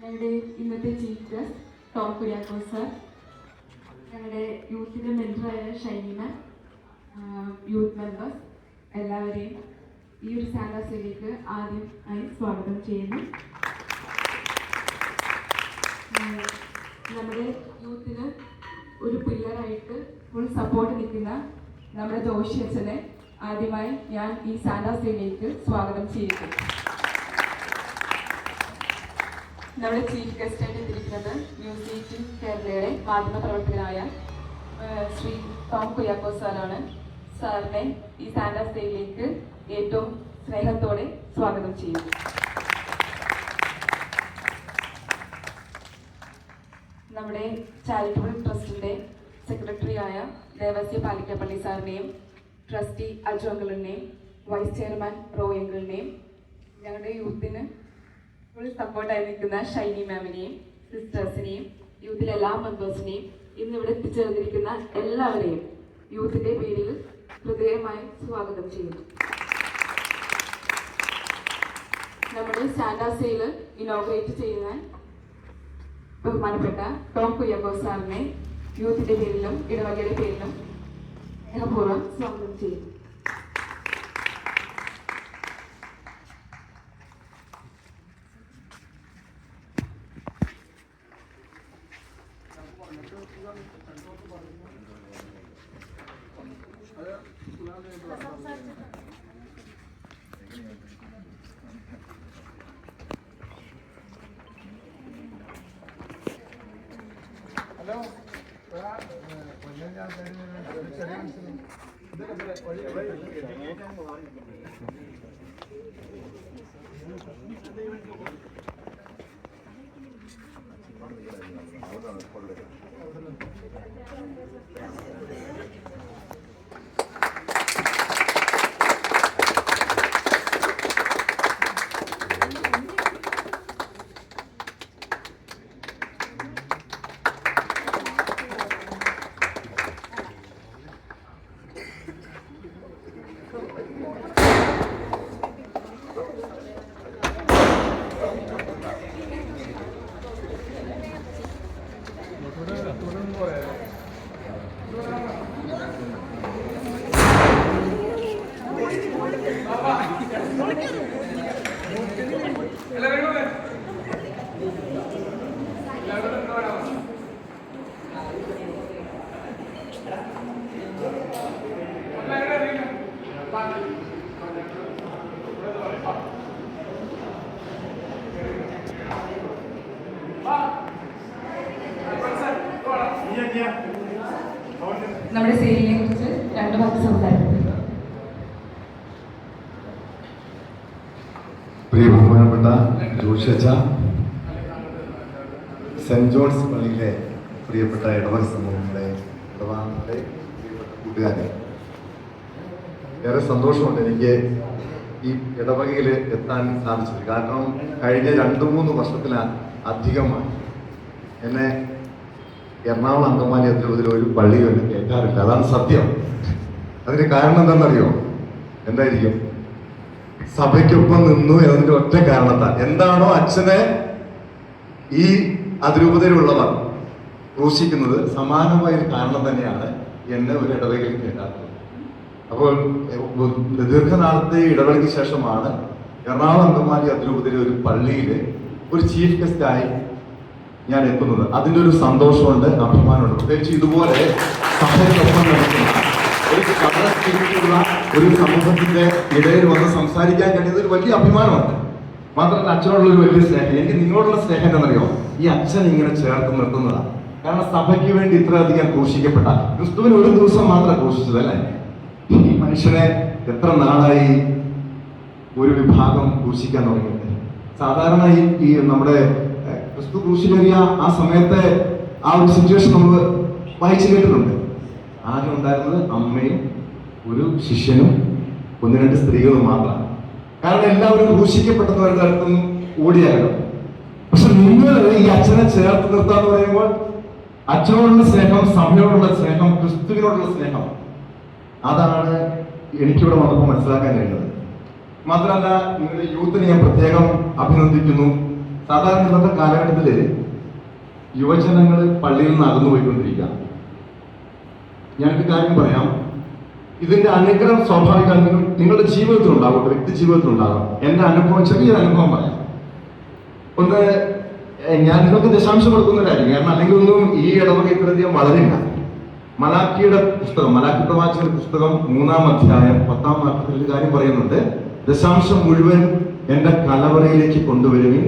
ഞങ്ങളുടെ ഇന്നത്തെ chief guest Tom Kuriakose sir, ഞങ്ങളുടെ യൂത്തിൻ്റെ മെൻറ്ററായ ഷൈനി മാം, യൂത്ത് മെമ്പേഴ്സ് എല്ലാവരെയും ഈ ഒരു സാന്റാസിലേക്ക് ആദ്യമായി സ്വാഗതം ചെയ്യുന്നു. നമ്മുടെ യൂത്തിന് ഒരു പില്ലറായിട്ട് ഫുൾ സപ്പോർട്ട് നിൽക്കുന്ന നമ്മുടെ ജോഷി അച്ഛനെ ആദ്യമായി ഞാൻ ഈ സാന്റാസിലേക്ക് സ്വാഗതം ചെയ്യുന്നു. നമ്മുടെ ചീഫ് ഗസ്റ്റായിട്ട് എത്തിയിരിക്കുന്നത് ന്യൂസ് 18 കേരളയുടെ മാധ്യമപ്രവർത്തകനായ ശ്രീ ടോം കുര്യാക്കോസ് സാറാണ്. സാറിനെ ഈ സാന്റാസിലേക്ക് ഏറ്റവും സ്നേഹത്തോടെ സ്വാഗതം ചെയ്യുന്നു. നമ്മുടെ ചാരിറ്റബിൾ ട്രസ്റ്റിൻ്റെ സെക്രട്ടറിയായ ദേവസ്യ പാലിക്കപ്പള്ളി സാറിനെയും ട്രസ്റ്റി അജു അങ്കിളിനെയും വൈസ് ചെയർമാൻ റോയ് അങ്കിളിനെയും ഞങ്ങളുടെ യൂത്തിന് ഫുൾ സപ്പോർട്ടായി നിൽക്കുന്ന ഷൈനി മാമിനെയും സിസ്റ്റേഴ്സിനെയും യൂത്തിലെ എല്ലാ മെമ്പേഴ്സിനെയും ഇന്നിവിടെ എത്തിച്ചേർന്നിരിക്കുന്ന എല്ലാവരെയും യൂത്തിൻ്റെ പേരിൽ ഹൃദയമായി സ്വാഗതം ചെയ്യുന്നു. നമ്മുടെ സാന്റാസയിൽ ഇനോഗ്രേറ്റ് ചെയ്യുന്ന ബഹുമാനപ്പെട്ട ടോം കുര്യാക്കോസ് സാറിനെ യൂത്തിൻ്റെ പേരിലും ഇടവകയുടെ പേരിലും സ്നേഹപൂർവ്വം സ്വാഗതം ചെയ്യുന്നു. നമ്മുടെ സേനയെ കുറിച്ച് 2 വാക്ക് സംസാരിക്കുന്നു. പ്രിയ ബഹുമാനപ്പെട്ട ജോഷി അച്ഛ, സെന്റ് ജോൺസ് പള്ളിയിലെ പ്രിയപ്പെട്ട ഇടവക സമൂഹങ്ങളെ, ഇടവകങ്ങളെ, പ്രിയപ്പെട്ട കൂട്ടുകാരെ, ഏറെ സന്തോഷമുണ്ട് എനിക്ക് ഈ ഇടവകയിൽ എത്താൻ സാധിച്ചത്. കാരണം കഴിഞ്ഞ 2-3 വർഷത്തിലധികമായി എന്നെ എറണാകുളം അങ്കമാലി അതിരൂപതയിൽ ഒരു പള്ളിയിൽ എന്നെ കേൾക്കാറില്ല. അതാണ് സത്യം. അതിന് കാരണം എന്താണെന്നറിയോ? എന്തായിരിക്കും? സഭയ്ക്കൊപ്പം നിന്നു എന്നതിന്റെ ഒറ്റ കാരണത്താൽ. എന്താണോ അച്ഛനെ ഈ അതിരൂപതയിലുള്ളവർ ക്രൂശിക്കുന്നത്, സമാനമായ ഒരു കാരണം തന്നെയാണ് എന്നെ ഒരു ഇടവകയിൽ കേൾക്കാത്തത്. അപ്പോൾ ദീർഘനാളത്തെ ഇടവേളയ്ക്ക് ശേഷമാണ് എറണാകുളം അങ്കമാലി അതിരൂപതയിലെ ഒരു പള്ളിയിൽ ഒരു ചീഫ് ഗസ്റ്റായി ഞാൻ എത്തുന്നത്. അതിൻ്റെ ഒരു സന്തോഷമുണ്ട്, അഭിമാനമുണ്ട്. പ്രത്യേകിച്ച് ഇതുപോലെ സഭയ്ക്കൊപ്പം നടക്കുന്ന ഒരു സമൂഹത്തിന്റെ ഇടയിൽ വന്ന് സംസാരിക്കാൻ കഴിയുന്നത് ഒരു വലിയ അഭിമാനമുണ്ട്. മാത്രമല്ല അച്ഛനോടുള്ള ഒരു വലിയ സ്നേഹം. എനിക്ക് നിങ്ങളോടുള്ള സ്നേഹം എന്താണെന്നറിയോ? ഈ അച്ഛൻ ഇങ്ങനെ ചേർത്ത് നിർത്തുന്നതാണ്. കാരണം സഭയ്ക്ക് വേണ്ടി ഇത്രയധികം ക്രൂശിക്കപ്പെട്ട ക്രിസ്തുവിന് ഒരു ദിവസം മാത്രം ക്രൂശിച്ചത് അല്ലേ? ഈ മനുഷ്യനെ എത്ര നാളായി ഒരു വിഭാഗം ക്രൂശിക്കാൻ തുടങ്ങിയിട്ട്. സാധാരണ ഈ നമ്മുടെ ക്രിസ്തു ക്രൂശിലേറിയ ആ സമയത്തെ ആ ഒരു സിറ്റുവേഷൻ നമ്മൾ വായിച്ചു കേട്ടിട്ടുണ്ട്. ആദ്യം ഉണ്ടായിരുന്നത് അമ്മയും ഒരു ശിഷ്യനും 1-2 സ്ത്രീകളും മാത്രമാണ്. കാരണം എല്ലാവരും ക്രൂശിക്കപ്പെട്ടവരുടെ അടുത്തുനിന്ന് ഓടിയായിരുന്നു. പക്ഷെ നിങ്ങൾ ഈ അച്ഛനെ ചേർത്ത് നിർത്താന്ന് പറയുമ്പോൾ അച്ഛനോടുള്ള സ്നേഹം, സഭയോടുള്ള സ്നേഹം, ക്രിസ്തുവിനോടുള്ള സ്നേഹം, അതാണ് എനിക്കിവിടെ വന്നപ്പോൾ മനസ്സിലാക്കാൻ കഴിയുന്നത്. മാത്രമല്ല നിങ്ങളുടെ യൂത്തിനെ ഞാൻ പ്രത്യേകം അഭിനന്ദിക്കുന്നു. സാധാരണ ഇന്നത്തെ കാലഘട്ടത്തില് യുവജനങ്ങൾ പള്ളിയിൽ നിന്ന് അകന്നു പോയിക്കൊണ്ടിരിക്കുക. ഞാനൊരു കാര്യം പറയാം, ഇതിന്റെ അനുഗ്രഹം സ്വാഭാവികമായി നിങ്ങളുടെ ജീവിതത്തിൽ ഉണ്ടാകും, വ്യക്തി ജീവിതത്തിൽ ഉണ്ടാകാം. എന്റെ അനുഭവം, ചെറിയൊരു അനുഭവം പറയാം. ഒന്ന്, ഞാൻ നിങ്ങൾക്ക് ദശാംശം കൊടുക്കുന്നവരായിരിക്കും, കാരണം അല്ലെങ്കിൽ ഒന്നും ഈ ഇടവക ഇത്രയധികം വളരില്ല. മലാക്കിയുടെ പുസ്തകം, മലാക്കി പ്രവാചകന്റെ പുസ്തകം 3-ാം അധ്യായം 10-ാം വാക്യത്തിൽ ഒരു കാര്യം പറയുന്നുണ്ട്. ദശാംശം മുഴുവൻ എന്റെ കലവറയിലേക്ക് കൊണ്ടുവരുവിൻ,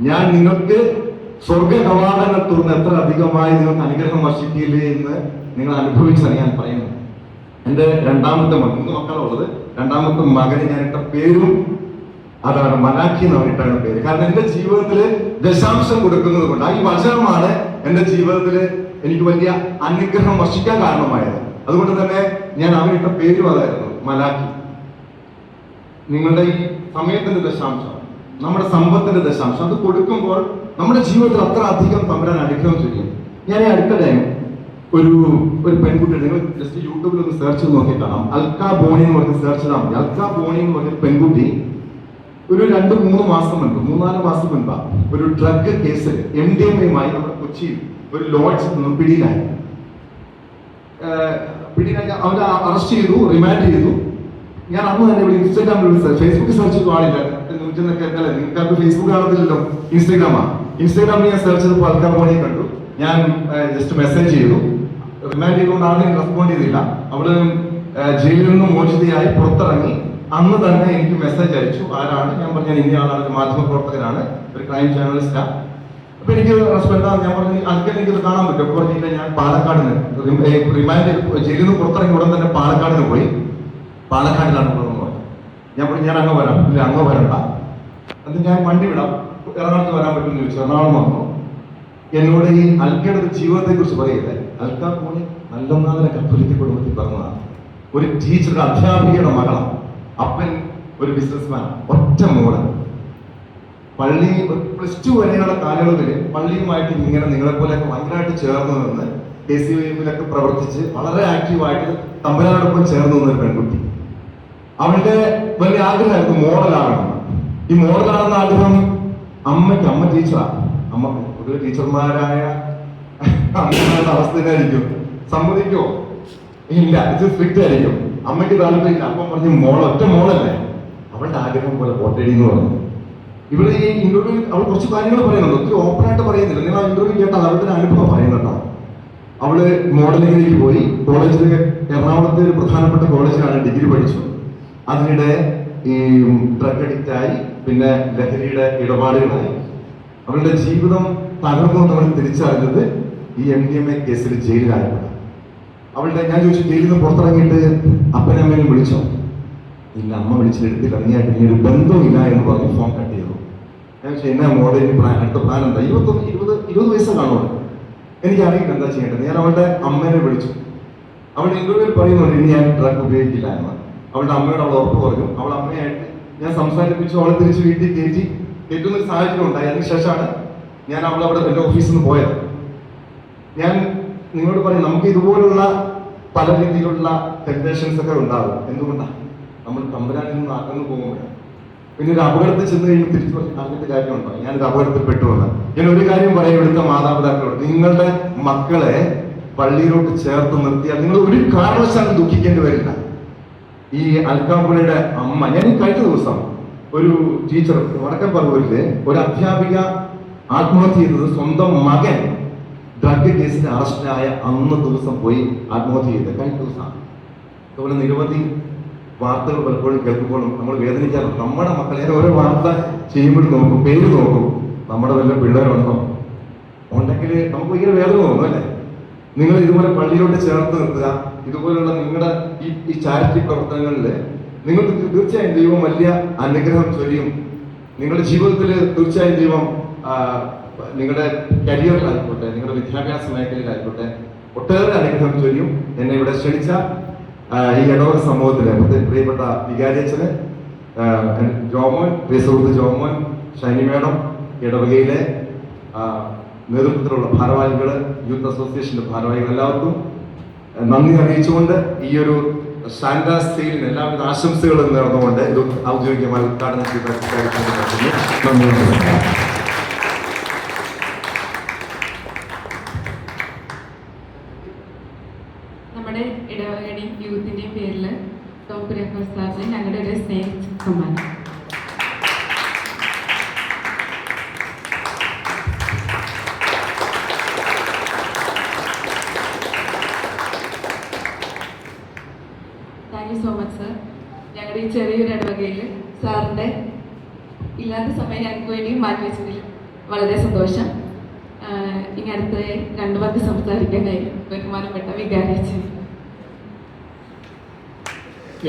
ഞാൻ നിങ്ങൾക്ക് സ്വർഗ കവാടങ്ങൾ തുറന്ന് എത്ര അധികമായി നിങ്ങൾക്ക് അനുഗ്രഹം വർഷിക്കില്ലേ എന്ന് നിങ്ങൾ അനുഭവിച്ചറിയാൻ പറയുന്നു. എന്റെ രണ്ടാമത്തെ മകൻ, 3 മക്കളുള്ളത്, രണ്ടാമത്തെ മകന് ഞാൻ ഇട്ട പേരും അതാണ്, മലാക്കി എന്ന് പറഞ്ഞിട്ടാണ് പേര്. കാരണം എന്റെ ജീവിതത്തിൽ ദശാംശം കൊടുക്കുന്നത് കൊണ്ട് ഈ വചനമാണ് എന്റെ ജീവിതത്തിൽ എനിക്ക് വലിയ അനുഗ്രഹം വർഷിക്കാൻ കാരണമായത്. അതുകൊണ്ട് തന്നെ ഞാൻ അവനിട്ട പേരും അതായിരുന്നു, മലാക്കി. നിങ്ങളുടെ ഈ സമയത്തിന്റെ ദശാംശം, നമ്മുടെ സമ്പത്തിന്റെ ദശാംശം, അത് കൊടുക്കുമ്പോൾ നമ്മുടെ ജീവിതത്തിൽ അത്ര അധികം തമ്പുരാൻ അനുഗ്രഹം ചെയ്യും. ഞാൻ ഈ അടുത്ത ടൈം ഒരു പെൺകുട്ടി, നിങ്ങൾ ജസ്റ്റ് യൂട്യൂബിൽ ഒന്ന് സെർച്ച് ചെയ്ത് നോക്കി കാണാം, അൽക്ക ബോണി എന്ന് പറഞ്ഞ് സെർച്ച് ചെയ്താൽ മതി. അൽക്ക ബോണി എന്ന് പറഞ്ഞ പെൺകുട്ടി ഒരു 2-3 മാസം മുൻപ്, 3-4 മാസം മുൻപ് ഒരു ഡ്രഗ് കേസിൽ MDMA-യുമായി നമ്മുടെ കൊച്ചിയിൽ ഒരു ലോഡ്ജിൽ നിന്നും പിടിയിലായി. അവരെ അറസ്റ്റ് ചെയ്തു, റിമാൻഡ് ചെയ്തു. ഞാൻ അന്ന് തന്നെ ഇവിടെ ഇൻസ്റ്റാഗ്രാമിൽ ഫേസ്ബുക്കിൽ സെർച്ച് ചെയ്തു ആളില്ല. നിങ്ങൾക്ക് ഫേസ്ബുക്ക് കാണത്തില്ലല്ലോ, ഇൻസ്റ്റാഗ്രാമിൽ ഞാൻ സെർച്ച് ചെയ്തപ്പോൾ അൽക്ക ബോണിയെ കണ്ടു. ഞാൻ ജസ്റ്റ് മെസ്സേജ് ചെയ്തു. റിമാൻഡ് ചെയ്തുകൊണ്ട് ആരെയും റെസ്പോണ്ട് ചെയ്തില്ല. അവള് ജയിലിൽ നിന്നും മോചിതയായി പുറത്തിറങ്ങി അന്ന് തന്നെ എനിക്ക് മെസ്സേജ് അയച്ചു. ആരാണ്? ഞാൻ പറഞ്ഞു ഇന്ന ആളാണ്, മാധ്യമ പ്രവർത്തകനാണ്, ഒരു ക്രൈം ജേർണലിസ്റ്റാണ്. അപ്പൊ എനിക്ക് റെസ്പെക്ട്, ഞാൻ പറഞ്ഞു അതൊക്കെ എനിക്കത് കാണാൻ പറ്റും. അപ്പൊ പറഞ്ഞില്ല, ഞാൻ പാലക്കാടിന് റിമാൻഡ് ജയിലിൽ നിന്ന് പുറത്തിറങ്ങി ഉടൻ തന്നെ പാലക്കാടിന് പോയി. പാലക്കാടിലാണ് ഉള്ളതെന്ന് പറഞ്ഞു. ഞാൻ പറഞ്ഞു ഞാൻ അങ്ങ് വരാം. ഇല്ല, അങ്ങ് വരണ്ട, അത് ഞാൻ വണ്ടി വിടാം, എറണാകുളത്ത് വരാൻ പറ്റുമെന്ന് ചോദിച്ചു. എറണാകുളം വന്നു. എന്നോട് ഈ അൽക്കയുടെ ജീവിതത്തെ കുറിച്ച് പറയില്ലേ, അൽക്ക മോണി നല്ല കത്തോലിക്ക കുടുംബത്തിൽ പറഞ്ഞതാണ്. ഒരു ടീച്ചറുടെ, അധ്യാപികയുടെ മകളാണ്. അപ്പൻ ഒരു ബിസിനസ്മാൻ, ഒറ്റ മോള്. പള്ളി +2 വരെയുള്ള കാലയളവിൽ പള്ളിയുമായിട്ട് ഇങ്ങനെ നിങ്ങളെപ്പോലെയൊക്കെ ഭയങ്കരമായിട്ട് ചേർന്ന് നിന്ന് KCYM-ലൊക്കെ പ്രവർത്തിച്ച് വളരെ ആക്റ്റീവായിട്ട് തമ്പുരാനോടൊപ്പം ചേർന്ന് നിന്നൊരു പെൺകുട്ടി. അവളുടെ വലിയ ആഗ്രഹമായിരുന്നു മോഡലാകണം. ഈ മോഡലാണെന്ന ആഗ്രഹം അമ്മ ടീച്ചറാണ്. അമ്മ പൊതുവെ ടീച്ചർമാരായ അമ്മയുടെ അവസ്ഥ തന്നെയായിരിക്കും. സമ്മതിക്കോ? ഇല്ല, ഇത് സ്ട്രിക്റ്റ് ആയിരിക്കും. അമ്മയ്ക്ക് താല്പര്യമില്ല. അപ്പം പറഞ്ഞു ഒറ്റ മോളല്ലേ, അവളുടെ ആഗ്രഹം പോലെ പോട്ടേടി എന്ന് പറഞ്ഞു. ഇവിടെ ഈ ഇന്റർവ്യൂ അവൾ കുറച്ച് കാര്യങ്ങൾ പറയുന്നുണ്ട്, ഒത്തിരി ഓപ്പൺ ആയിട്ട് പറയുന്നില്ല. നിങ്ങൾ ആ ഇന്റർവ്യൂ കേട്ടാൽ അവരുടെ അനുഭവം പറയുന്നുണ്ടോ. അവള് മോഡലിംഗിലേക്ക് പോയി. കോളേജിൽ, എറണാകുളത്തെ ഒരു പ്രധാനപ്പെട്ട കോളേജിലാണ് ഡിഗ്രി പഠിച്ചു. അതിനിടെ ഈ ഡ്രഗ് അഡിക്റ്റ് ആയി, പിന്നെ ലഹരിയുടെ ഇടപാടുകളായി. അവളുടെ ജീവിതം തകർന്നു നമ്മൾ തിരിച്ചറിഞ്ഞത് ഈ MDMA കേസിൽ ജയിലിലായപ്പോൾ. അവളുടെ, ഞാൻ ചോദിച്ചു ജയിലിൽ നിന്ന് പുറത്തിറങ്ങിയിട്ട് അപ്പനമ്മേനും വിളിച്ചോ? ഇല്ല, അമ്മ വിളിച്ചെടുത്തില്ല, നീയായിട്ട് ഇനി ഒരു ബന്ധമില്ല എന്ന് പറഞ്ഞ് ഫോൺ കട്ട് ചെയ്തു. ഞാൻ ചോദിച്ചു എന്നാ മോഡലിന് പ്ലാൻ, അടുത്ത പ്ലാൻ എന്താ? 20 വയസ്സ് കാണുമോ? എനിക്കറിയില്ല എന്താ ചെയ്യേണ്ടത്. ഞാൻ അവളുടെ അമ്മേനെ വിളിച്ചു. അവളുടെ ഇന്റർവ്യൂവിൽ പറയുന്നുണ്ട് ഇനി ഞാൻ ഡ്രഗ് ഉപയോഗിക്കില്ല എന്ന്. അവളുടെ അമ്മയോട് അവൾ ഉറപ്പ് പറഞ്ഞു. അവളുടെ അമ്മയായിട്ട് ഞാൻ സംസാരിപ്പിച്ചു. അവളെ തിരിച്ച് വീട്ടിൽ കയറ്റുന്ന ഒരു സാഹചര്യം ഉണ്ടായി. അതിനുശേഷമാണ് ഞാൻ അവളവിടെ എൻ്റെ ഓഫീസിൽ നിന്ന് പോയത്. ഞാൻ നിങ്ങളോട് പറയും, നമുക്ക് ഇതുപോലുള്ള പല രീതിയിലുള്ള ടെംപ്റ്റേഷൻസ് ഒക്കെ ഉണ്ടാകും. എന്തുകൊണ്ടാണ്? നമ്മൾ തമ്പുരാനിൽ നിന്ന് അകന്നു പോകുമ്പോഴാണ്. പിന്നെ ഒരു അപകടത്തിൽ ചെന്ന് കഴിയുമ്പോൾ തിരിച്ചു പറഞ്ഞിട്ട് കാര്യമുണ്ടോ? ഞാനൊരു അപകടത്തിൽ പെട്ടുവന്ന്. ഞാൻ ഒരു കാര്യം പറയാം ഇവിടുത്തെ മാതാപിതാക്കളോട്, നിങ്ങളുടെ മക്കളെ പള്ളിയിലോട്ട് ചേർത്ത് നിർത്തിയാൽ നിങ്ങൾ ഒരു കാരണവശാലും ദുഃഖിക്കേണ്ടി വരില്ല. ഈ അൽക്കാപ്പുഴയുടെ അമ്മ, ഞാൻ ഈ കഴിഞ്ഞ ദിവസം ഒരു ടീച്ചർ വടക്കൻ പറവൂരിലെ ഒരു അധ്യാപിക ആത്മഹത്യ ചെയ്തത് സ്വന്തം മകൻ ഡ്രഗ് കേസിന് അറസ്റ്റിലായ അന്ന് ദിവസം പോയി ആത്മഹത്യ ചെയ്തത് കഴിഞ്ഞ ദിവസമാണ്. അതുപോലെ നിരവധി വാർത്തകൾ പലപ്പോഴും കേൾക്കുമ്പോഴും നമ്മൾ വേദനിക്കാറുണ്ട്. നമ്മുടെ മക്കളെ ഓരോ വാർത്ത ചെയ്യുമ്പോഴും നോക്കും, പേര് നോക്കും, നമ്മുടെ വല്ല പിള്ളേരുണ്ടോ ഉണ്ടെങ്കിൽ നമുക്ക് ഭയങ്കര വേദന തോന്നും അല്ലേ? നിങ്ങൾ ഇതുപോലെ പള്ളിയിലോട്ട് ചേർത്ത് നിർത്തുക. ഇതുപോലുള്ള നിങ്ങളുടെ ഈ ചാരിറ്റി പ്രവർത്തനങ്ങളിൽ നിങ്ങൾക്ക് തീർച്ചയായും ദൈവം വലിയ അനുഗ്രഹം ചൊരിയും. നിങ്ങളുടെ ജീവിതത്തിൽ തീർച്ചയായും ദൈവം നിങ്ങളുടെ കരിയറിലായിക്കോട്ടെ, നിങ്ങളുടെ വിദ്യാഭ്യാസ മേഖലയിലായിക്കോട്ടെ ഒട്ടേറെ അനുഗ്രഹം ചൊരിയും. എന്നെ ഇവിടെ ക്ഷണിച്ച ഈ ഇടവക സമൂഹത്തിലെ പ്രിയപ്പെട്ട വികാരിയച്ഛന്, ജോമോൻ, പ്രിയ സുഹൃത്ത് ജോമോൻ, ഷൈനി മേഡം, ഇടവകയിലെ നേതൃത്വത്തിലുള്ള ഭാരവാഹികൾ, യൂത്ത് അസോസിയേഷന്റെ ഭാരവാഹികൾ എല്ലാവർക്കും നന്ദി അറിയിച്ചുകൊണ്ട് ഈ ഒരു സാന്റാ സെയിലിന് എല്ലാവിധ ആശംസകളും നേർന്നുകൊണ്ട് ഇത് ഔദ്യോഗികമായി ഉദ്ഘാടനം ചെയ്ത് നന്ദി. ചെറിയൊരു ഇടവകയിൽ സാറിൻ്റെ ഇല്ലാത്ത സമയം ഞങ്ങൾക്ക് വേണ്ടി മാറ്റി വെച്ചതിൽ വളരെ സന്തോഷം. ഇനി അടുത്ത 2 വാക്ക് സംസാരിക്കാനായി ബഹുമാനപ്പെട്ട വികാരിച്ചത്.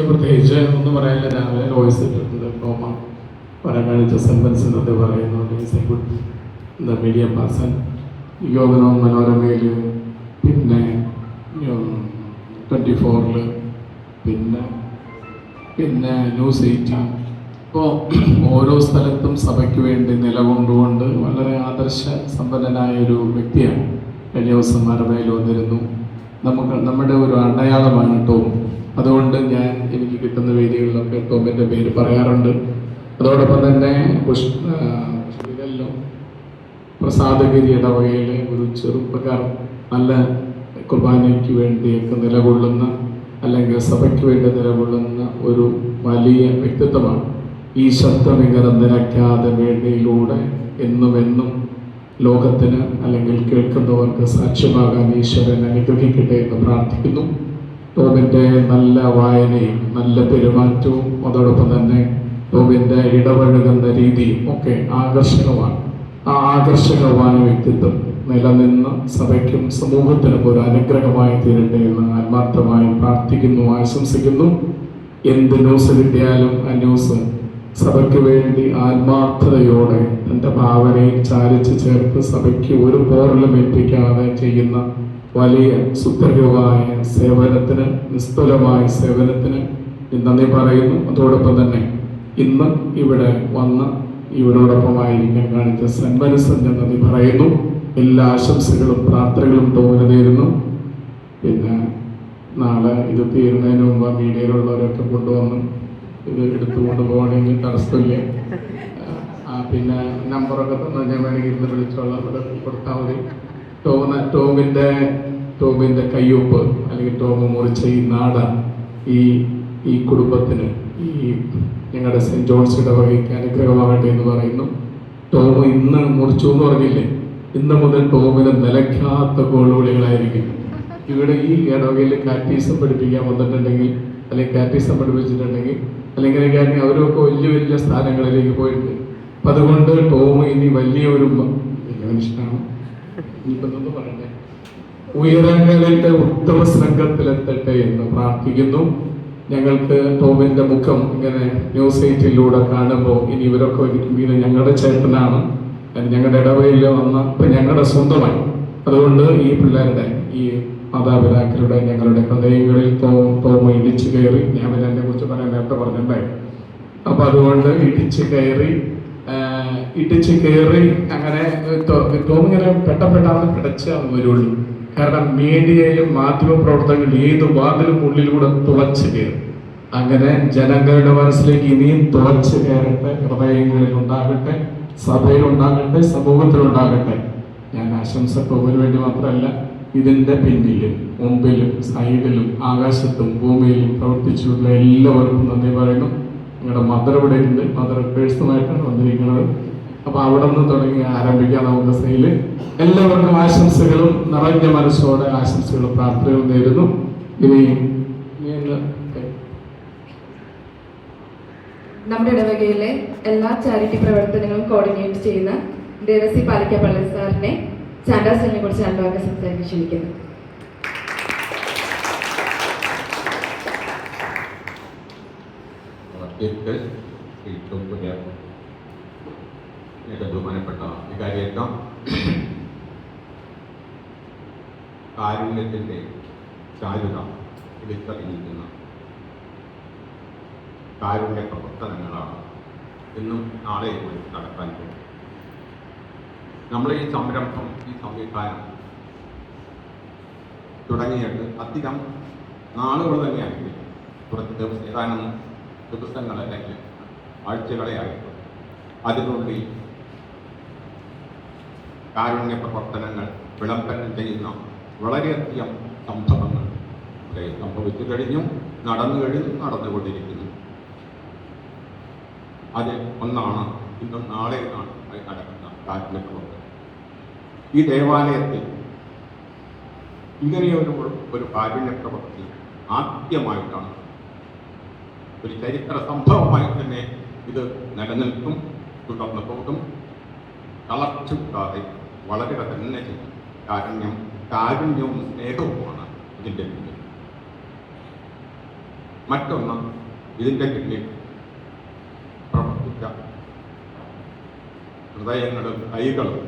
പ്രത്യേകിച്ച് ഒന്നും പറയാനില്ല. രാവിലെ വോയിസ് ഇട്ടിട്ടുണ്ട്. ടോമ പരകാണി സെൻറ്റൻസിനകത്ത് പറയുന്നുണ്ട്. Is a good media person. യോഗനവും മനോരമയിൽ, പിന്നെ 24-ൽ, പിന്നെ ന്യൂസ് 18. ഇപ്പോൾ ഓരോ സ്ഥലത്തും സഭയ്ക്ക് വേണ്ടി നിലകൊണ്ടുകൊണ്ട് വളരെ ആദർശ സമ്പന്നനായ ഒരു വ്യക്തിയാണ്. കഴിഞ്ഞ ദിവസം മനോരമയിൽ വന്നിരുന്നു. നമ്മുടെ ഒരു അടയാളമാണ് ടോം. അതുകൊണ്ട് എനിക്ക് കിട്ടുന്ന വേദികളിലൊക്കെ ടോമിൻ്റെ പേര് പറയാറുണ്ട്. അതോടൊപ്പം തന്നെ പുഷ്പിലല്ലോ പ്രസാദഗിരി ഇടവകയിലെ ഒരു ചെറുപ്പക്കാർ, നല്ല കുർബാനയ്ക്ക് വേണ്ടിയൊക്കെ നിലകൊള്ളുന്ന, അല്ലെങ്കിൽ സഭയ്ക്ക് വേണ്ടി നിലകൊള്ളുന്ന ഒരു വലിയ വ്യക്തിത്വമാണ്. ഈ ശബ്ദം ഇങ്ങനെ നിലയ്ക്കാതെ വേദിയിലൂടെ എന്നും ലോകത്തിന് അല്ലെങ്കിൽ കേൾക്കുന്നവർക്ക് സാക്ഷ്യമാകാൻ ഈശ്വരൻ അനുഗ്രഹിക്കട്ടെ എന്ന് പ്രാർത്ഥിക്കുന്നു. ടോമിൻ്റെ നല്ല വായനയും നല്ല പെരുമാറ്റവും അതോടൊപ്പം തന്നെ ടോമിൻ്റെ ഇടപഴകുന്ന രീതിയും ഒക്കെ ആകർഷകമാണ്. ആ ആകർഷകമായ വ്യക്തിത്വം നിലനിന്ന് സഭയ്ക്കും സമൂഹത്തിനും ഒരു അനുഗ്രഹമായി തീരട്ടെ എന്ന് ആത്മാർത്ഥമായി പ്രാർത്ഥിക്കുന്നു, ആശംസിക്കുന്നു. എന്ത് ന്യൂസ് കിട്ടിയാലും ആ ന്യൂസ് സഭയ്ക്ക് വേണ്ടി ആത്മാർത്ഥതയോടെ തൻ്റെ ഭാവനയിൽ ചാലിച്ച് ചേർത്ത് സഭയ്ക്ക് ഒരു പോറലും ഏൽപ്പിക്കാതെ ചെയ്യുന്ന വലിയ സുദൃഢമായ സേവനത്തിന്, നിസ്തുലമായ സേവനത്തിന് നന്ദി പറയുന്നു. അതോടൊപ്പം തന്നെ ഇന്ന് ഇവിടെ വന്ന് ഇവരോടൊപ്പമായിരിക്കാൻ കാണിച്ച സന്മനസ്സിന് നന്ദി പറയുന്നു. എല്ലാ ആശംസകളും പ്രാർത്ഥനകളും ടോമിന് നേരുന്നു. പിന്നെ നാളെ ഇത് തീരുന്നതിന് മുമ്പ് മീഡിയയിലുള്ളവരൊക്കെ കൊണ്ടുവന്ന് ഇത് എടുത്തുകൊണ്ട് പോകണമെങ്കിൽ തടസ്സമില്ല. പിന്നെ നമ്പറൊക്കെ തന്നെ ഞാൻ വേണമെങ്കിൽ ഇരുന്ന് വിളിച്ചോളാം, ഇവിടെ കൊടുത്താൽ മതി. ടോമിൻ്റെ കയ്യൊപ്പ് അല്ലെങ്കിൽ ടോം മുറിച്ച ഈ നാട ഈ കുടുംബത്തിന്, ഈ ഞങ്ങളുടെ സെൻറ്റ് ജോൺസ് ഇടവകയ്ക്ക് അനുഗ്രഹമാകട്ടെ എന്ന് പറയുന്നു. ടോം ഇന്ന് മുറിച്ചു എന്ന് പറഞ്ഞില്ലേ, ഇന്ന് മുതൽ ടോമിന് നിലയ്ക്കാത്ത കോളുവിളികളായിരിക്കും. ഇവിടെ ഈ ഇടവകയിൽ കാറ്റീസം പഠിപ്പിക്കാൻ വന്നിട്ടുണ്ടെങ്കിൽ, അല്ലെങ്കിൽ കാറ്റീസം പഠിപ്പിച്ചിട്ടുണ്ടെങ്കിൽ, അല്ലെങ്കിൽ അവരൊക്കെ വലിയ വലിയ സ്ഥാനങ്ങളിലേക്ക് പോയിട്ടുണ്ട്. അപ്പം അതുകൊണ്ട് ടോം ഇനി വലിയൊരു മനുഷ്യനാണ്. ഇനിയിപ്പം പറയണ്ടേ, ഉയരങ്ങളുടെ ഉത്തമ സംഘത്തിലെത്തട്ടെ എന്ന് പ്രാർത്ഥിക്കുന്നു. ഞങ്ങൾക്ക് ടോമിൻ്റെ മുഖം ഇങ്ങനെ ന്യൂസ് 8-ലൂടെ കാണുമ്പോൾ ഇനി ഇവരൊക്കെ ഇത് ഞങ്ങളുടെ ചേട്ടനാണ്, ഞങ്ങളുടെ ഇടവയിൽ വന്ന ഇപ്പം ഞങ്ങളുടെ സ്വന്തമായി. അതുകൊണ്ട് ഈ പിള്ളേരുടെ, ഈ മാതാപിതാക്കളുടെ ഞങ്ങളുടെ ഹൃദയങ്ങളിൽ ടോം ഇടിച്ചു കയറി. ഞാൻ പിന്നെ അതിനെ കുറിച്ച് പറയാൻ നേരത്തെ പറഞ്ഞിട്ടുണ്ടായിരുന്നു. അപ്പം അതുകൊണ്ട് ഇടിച്ചു കയറി അങ്ങനെ ടോം ഇങ്ങനെ പെട്ടെന്ന് പിടച്ചാൽ വരുള്ളൂ. കാരണം മീഡിയയിലും മാധ്യമപ്രവർത്തകர்கள் ഏത് വാതിലും ഉള്ളിലൂടെ തുളച്ചു കയറും. അങ്ങനെ ജനങ്ങളുടെ മനസ്സിലേക്ക് ഇനിയും തുളച്ചു കയറട്ടെ, ഹൃദയങ്ങളിൽ ഉണ്ടാകട്ടെ, സഭയിലുണ്ടാകട്ടെ, സമൂഹത്തിലുണ്ടാകട്ടെ. ഞാൻ ആശംസ ടോമിന് വേണ്ടി മാത്രമല്ല, ഇതിൻ്റെ പിന്നിലും മുമ്പിലും സൈഡിലും ആകാശത്തും ഭൂമിയിലും പ്രവർത്തിച്ചിട്ടുള്ള എല്ലാവർക്കും നന്ദി പറയുന്നു. നിങ്ങളുടെ മദർ ഇവിടെ ഉണ്ട്, മദർ പേഴ്സണായിട്ടാണ് വന്നിരിക്കുന്നത്. അപ്പോൾ അവിടെ നിന്ന് തുടങ്ങി ആരംഭിക്കാം നമുക്ക് സൈല്. എല്ലാവർക്കും ആശംസകളും നിറഞ്ഞ മനസ്സോടെ ആശംസകളും പ്രാർത്ഥനകളും നേരുന്നു. നമ്മുടെ ഇടവകയിലെ എല്ലാ ചാരിറ്റി പ്രവർത്തനങ്ങളും കോർഡിനേറ്റ് ചെയ്യുന്ന ദേവസി പാലിക്കപ്പള്ളി സാറിനെ ചാൻഡാസിനെ കുറിച്ച് 2 വാക്ക് സംസാരിക്കാൻ ക്ഷണിക്കുന്നു. ബഹുമാനപ്പെട്ട വികാരിയേറ്റം, കാരുണ്യത്തിൻ്റെ ചാരുത വിളിച്ചറിയിക്കുന്ന കാരുണ്യ പ്രവർത്തനങ്ങളാണ് ഇന്നും നാളെയും നടക്കാൻ പോകുന്നത്. നമ്മളെ ഈ സംരംഭം, ഈ സംവിധാനം തുടങ്ങിയിട്ട് അധികം നാളുകൾ തന്നെയായിരിക്കും. കുറച്ച് ദിവസം, ഏതാനും ദിവസങ്ങൾ അല്ലെങ്കിൽ ആഴ്ചകളെ ആയിട്ട് അതിനുള്ളിൽ കാരുണ്യ പ്രവർത്തനങ്ങൾ വിളംബരം ചെയ്യുന്ന വളരെയധികം സംഭവങ്ങൾ ഇവിടെ സംഭവിച്ചു കഴിഞ്ഞു, നടന്നുകൊണ്ടിരിക്കുന്നു. അതിൽ ഒന്നാണ് ഇന്നും നാളെയാണ് നടക്കുന്ന കാരുണ്യ പ്രവർത്തനം. ഈ ദേവാലയത്തിൽ ഇങ്ങനെയൊരു കാരുണ്യ പ്രവൃത്തി ആദ്യമായിട്ടാണ് ഒരു ചരിത്ര സംഭവമായി തന്നെ ഇത് നിലനിൽക്കും, തുടർന്ന് പോകും. തളർച്ചൂടാതെ വളരെ തന്നെ ചെയ്യും. കാരുണ്യവും സ്നേഹവുമാണ് ഇതിൻ്റെ പിന്നിൽ. മറ്റൊന്ന്, ഇതിൻ്റെ പിന്നിൽ പ്രവർത്തിച്ച ഹൃദയങ്ങളും കൈകളും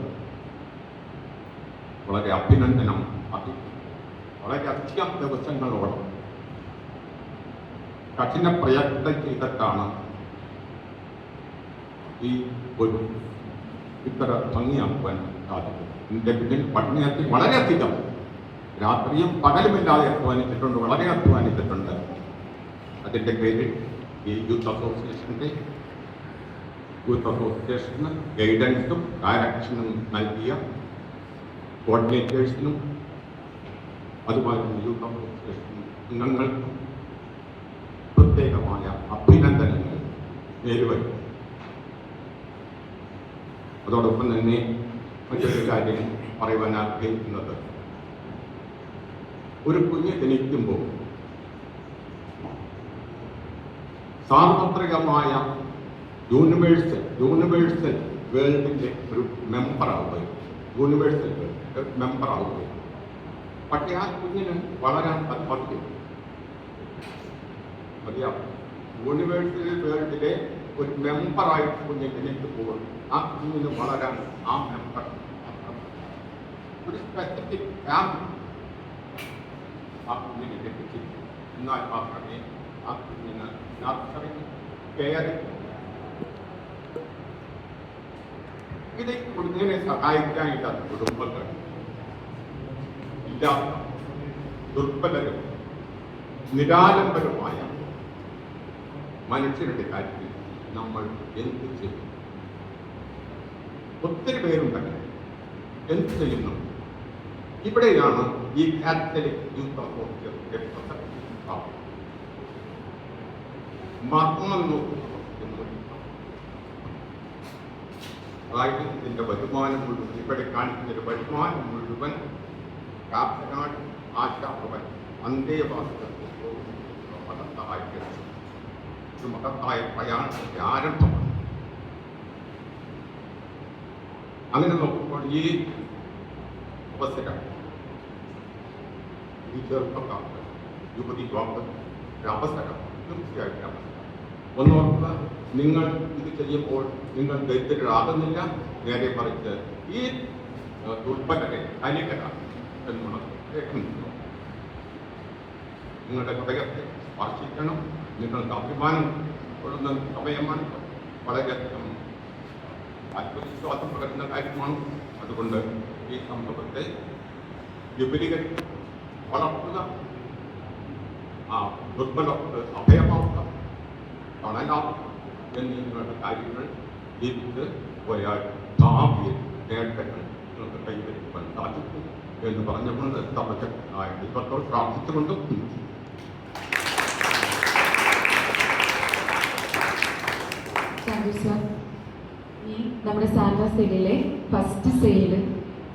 വളരെ അഭിനന്ദനം അർഹിക്കുന്നു. വളരെയധികം ദിവസങ്ങളോളം കഠിന പ്രയത്നം ചെയ്തിട്ടാണ് ഈ ഒരു ഇത്ര ഭംഗിയാക്കുവാൻ സാധിക്കും. ഇതിൻ്റെ പിന്നിൽ പഠനത്തിൽ വളരെയധികം രാത്രിയും പകലുമില്ലാതെ അധ്വാനിച്ചിട്ടുണ്ട്, വളരെ അധ്വാനിച്ചിട്ടുണ്ട്. അതിൻ്റെ പേരിൽ ഈ യൂത്ത് അസോസിയേഷന് ഗൈഡൻസും ഡയറക്ഷനും നൽകിയ കോർഡിനേറ്റേഴ്സിനും അതുപോലെ യൂത്ത് അസോസിയേഷൻ അംഗങ്ങൾക്കും പ്രത്യേകമായ അഭിനന്ദനങ്ങൾ നേരുവരും. അതോടൊപ്പം തന്നെ മറ്റൊരു കാര്യം പറയുവാൻ ആഗ്രഹിക്കുന്നത്, ഒരു കുഞ്ഞ് ജനിക്കുമ്പോൾ സാർവത്രികമായ യൂണിവേഴ്സൽ വേൾഡിൻ്റെ ഒരു മെമ്പറാവുകയും പക്ഷേ ആ കുഞ്ഞിന് വളരാൻ അത് മതിയാവും. യൂണിവേഴ്സൽ വേൾഡിലെ ഒരു മെമ്പറായിട്ട് കുഞ്ഞ് ജനിക്കുമ്പോൾ ആ കുഞ്ഞിന് വളരാൻ ആ മെമ്പർ ഒരു സ്പെസിഫിക് ഫാമിലി ആ കുഞ്ഞിന് ലഭിച്ചിരിക്കും. എന്നാൽ മാത്രമേ ആ കുഞ്ഞിന് നർസറിങ് കെയറിങ് ഇത് കുഞ്ഞിനെ സഹായിക്കാനില്ല. കുടുംബങ്ങൾ ഇല്ലാത്ത ദുർബലരും നിരാലംബരുമായ മനുഷ്യരുടെ കാര്യത്തിൽ നമ്മൾ എന്ത് ചെയ്യും? ഒത്തിരി പേരുണ്ടെങ്കിൽ എന്ത് ചെയ്യുന്നു? ഇവിടെയാണ് ഈ കാത്തലിക് യൂത്ത് അസോസിയേഷന്റെ പ്രസക്തി. മർമ്മം നോക്കുന്നു എന്ന്, അതായത് ഇതിന്റെ വരുമാനം മുഴുവൻ, ഇവിടെ കാണിക്കുന്നതിന്റെ വരുമാനം മുഴുവൻ കാപ്പനാട് ആശാഭവൻ അന്തേവാസികൾക്ക് മഹത്തായ പ്രയാണത്തിന്റെ ആരംഭമാണ്. അങ്ങനെ നോക്കുമ്പോൾ ഈ അവസരം ഈ ചെറുപ്പക്കാർക്ക്, യുവതി യുവാക്കൾക്ക് ഒരു അവസരം, തീർച്ചയായിട്ടും അവസരം. ഒന്നോർക്കുക, നിങ്ങൾ ഇത് ചെയ്യുമ്പോൾ നിങ്ങൾ ദരിദ്രരാകുന്നില്ല, നേരെ മറിച്ച് ഈ ദുർബലരെ ധനികരാണ് എന്നുള്ളത് നിങ്ങളുടെ ഹൃദയത്തെ സ്പർശിക്കണം. നിങ്ങൾക്ക് അഭിമാനം കൊള്ളുന്ന സമയമാണ്. വളരെയധികം ആത്മവിശ്വാസം പകരുന്ന കാര്യമാണ്. അതുകൊണ്ട് ഈ സംഭവത്തെ വിപുലീകരിക്കുക, വളർത്തുക, ആ ദുർബലർക്ക് അഭയമാവുക, തണലാവുക എന്നിങ്ങനെയുള്ള കാര്യങ്ങൾ ജീവിച്ച് പോയാൽ ഭാവിയിൽ നേട്ടങ്ങൾ നിങ്ങൾക്ക് കൈവരിക്കുവാൻ സാധിക്കും എന്ന് പറഞ്ഞുകൊണ്ട് സർവശക്തനായ ദൈവത്തോട് പ്രാർത്ഥിച്ചുകൊണ്ടും ഈ നമ്മുടെ സാൽവ സെയിലിലെ ഫസ്റ്റ് സെയിൽ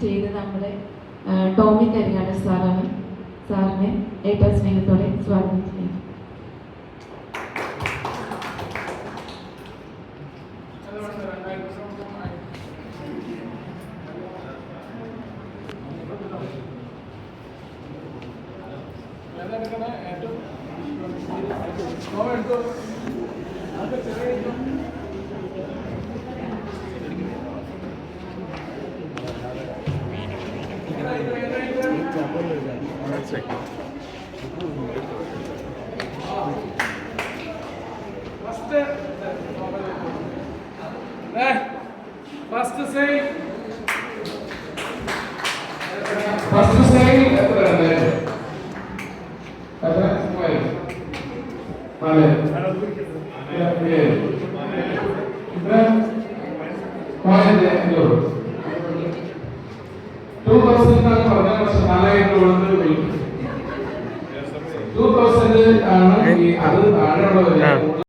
ചെയ്ത് നമ്മുടെ ടോമി കരിങ്ങാട് സാറാണ്. സാറിനെ ഏറ്റവും സ്നേഹത്തോടെ സ്വാഗതം ചെയ്യുന്നു. ഫസ്റ്റ് സെയിൽ ആണ്. അത് താഴെയുള്ളവരെ